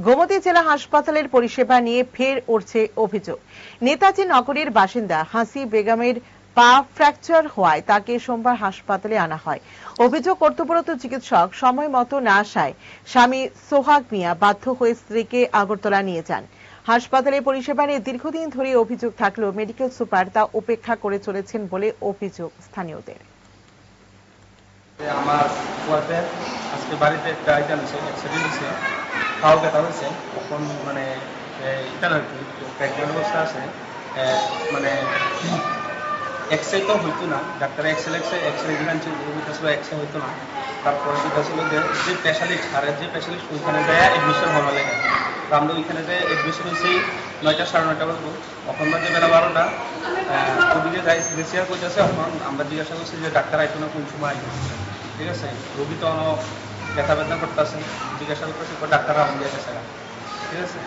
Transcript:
গোমতী জেলা হাসপাতালের পরিষেবা নিয়ে ফের উঠছে অভিযোগ। নেতাজি নগরের বাসিন্দা হাসি বেগমের পা ফ্র্যাকচার হওয়ায় তাকে সোমবার হাসপাতালে আনা হয়। অভিযোগ, কর্তব্যরত চিকিৎসক সময় মতো না আসায় স্বামী সোহাগ মিয়া বাধ্য হয়ে স্ত্রীকে আগরতলা নিয়ে যান। হাসপাতালে পরিষেবা নিয়ে দীর্ঘদিন ধরে অভিযোগ থাকলেও মেডিকেল সুপার তা উপেক্ষা করে চলেছেন বলে অভিযোগ স্থানীয়দের। আমার ওয়াইফের আজকে বাড়িতে একটা আইটেম আছে, অ্যাক্সিডেন্ট হয়েছে, খাওয়া ব্যথা হয়েছে। তখন মানে এটা আর কি প্রেগনেন্ট অবস্থা আছে, মানে এক্সরে তো হইতো না, ডাক্তার এক্সরে দিলেন, এক্সরে হইতো না। তারপরে যেটা ছিল যে স্পেশালিস্ট আর যে স্পেশালিস্ট ওইখানে যায় অ্যাডমিশন হওয়া লাগে। তো আমরা ওইখানে যে অ্যাডমিশন হয়েছি 9টা সাড়ে 9টা বলবো, তখন বাজে বেলা 12টা। ওদিকে যাই রিসিয়ার করতেছে, এখন আমরা জিজ্ঞাসা করছি যে ডাক্তার আইতো না, কোন সময় আইতো। ঠিক আছে, রোগী তো ব্যথা করতেছে, জিজ্ঞাসা করতেছে ডাক্তার আমাদের গেছে। ঠিক আছে।